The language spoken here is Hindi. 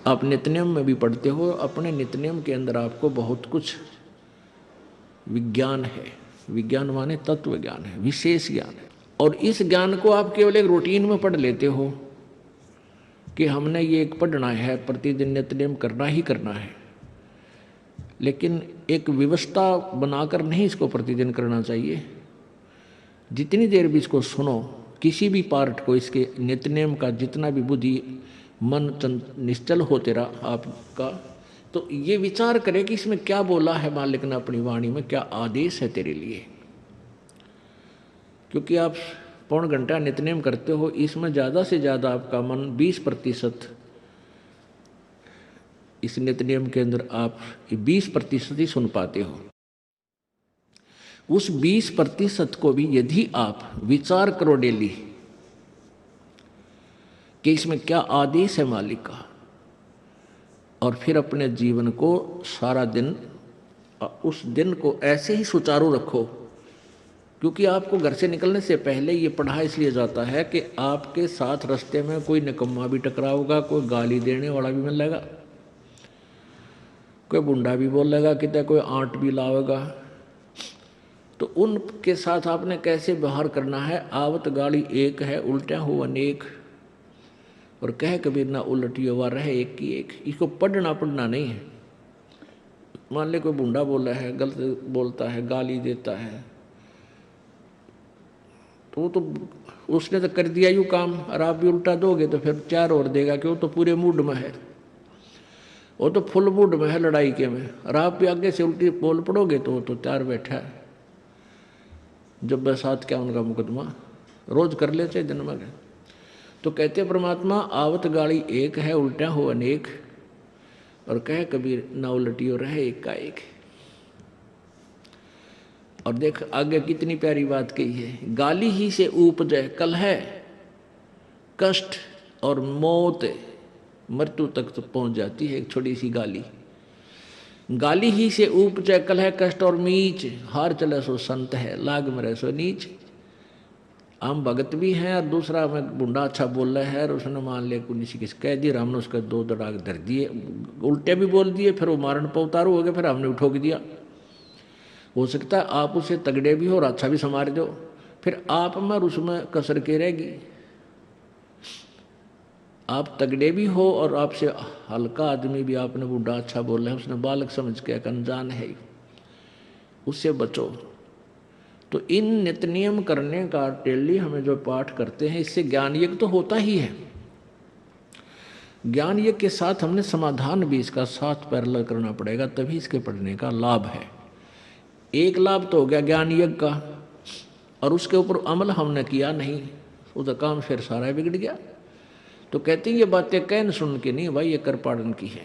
आप नित्यनियम में भी पढ़ते हो, अपने नित्यनियम के अंदर आपको बहुत कुछ विज्ञान है। विज्ञान माने तत्व ज्ञान है, विशेष ज्ञान है। और इस ज्ञान को आप केवल एक रूटीन में पढ़ लेते हो कि हमने ये एक पढ़ना है, प्रतिदिन नित्यनियम करना ही करना है, लेकिन एक व्यवस्था बनाकर नहीं इसको प्रतिदिन करना चाहिए। जितनी देर भी इसको सुनो, किसी भी पार्ट को, इसके नित्यनियम का जितना भी बुद्धि मन निश्चल हो तेरा आपका, तो ये विचार करे कि इसमें क्या बोला है मालिक ने अपनी वाणी में, क्या आदेश है तेरे लिए। क्योंकि आप पौन घंटा नित्यनेम करते हो, इसमें ज़्यादा से ज़्यादा आपका मन 20% इस नित्यनेम के अंदर आप 20% ही सुन पाते हो। उस 20% को भी यदि आप विचार करो डेली कि इसमें क्या आदेश है मालिक का, और फिर अपने जीवन को सारा दिन, उस दिन को ऐसे ही सुचारू रखो। क्योंकि आपको घर से निकलने से पहले ये पढ़ा इसलिए जाता है कि आपके साथ रास्ते में कोई निकम्मा भी टकराओगा, कोई गाली देने वाला भी मिलेगा, कोई बुंडा भी बोलेगा, कितने कोई आंट भी लावेगा। तो उनके साथ आपने कैसे व्यवहार करना है। आवत गाड़ी एक है, उल्टा हो अनेक, और कह कबीर ना उलटियो वा रहे एक की एक। इसको पढ़ना नहीं है। मान ले कोई बुंडा बोला है, गलत बोलता है, गाली देता है, तो उसने तो कर दिया यूँ काम, और आप भी उल्टा दोगे तो फिर 4 और देगा कि वो तो पूरे मूड में है, वो तो फुल मूड में है लड़ाई के में, और आप भी आगे से उल्टी बोल पड़ोगे तो वो तो 4 बैठा है। जब बसात क्या उनका मुकदमा रोज कर लेते दिन में। तो कहते परमात्मा आवत गाड़ी एक है, उल्टा हो अनेक, और कह कबीर ना उलटियो रहे एक का एक। और देख आगे कितनी प्यारी बात कही है। गाली ही से उपजे कलह, कष्ट और मौत, मृत्यु तक तो पहुंच जाती है एक छोटी सी गाली। गाली ही से उपजे कलह कष्ट और मीच, हार चले सो संत है, लाग मरे सो नीच। हम भगत भी हैं और दूसरा में बुंडा अच्छा बोल रहा है, और उसने मान लिया किसी किस कह दिया, हमने उसका 2 दड़ाक धर दिए, उल्टे भी बोल दिए, फिर वो मारण पर उतारू हो गए, फिर हमने उठोक दिया। हो सकता है आप उसे तगड़े भी हो और अच्छा भी संवार दो, फिर आप में और उसमें कसर के रहेगी। आप तगड़े भी हो और आपसे हल्का आदमी भी आपने बूढ़ा अच्छा बोला है, उसने बालक समझ के अनजान है, उससे बचो। तो इन नित्य नियम करने का डेली हमें जो पाठ करते हैं, इससे ज्ञान यज्ञ तो होता ही है। ज्ञान यज्ञ के साथ हमने समाधान भी इसका साथ पैरेलल करना पड़ेगा, तभी इसके पढ़ने का लाभ है। एक लाभ तो हो गया ज्ञान यज्ञ का, और उसके ऊपर अमल हमने किया नहीं, उसका काम फिर सारा बिगड़ गया। तो कहते हैं ये बातें कहन सुन के नहीं भाई, ये कर पाड़न की है।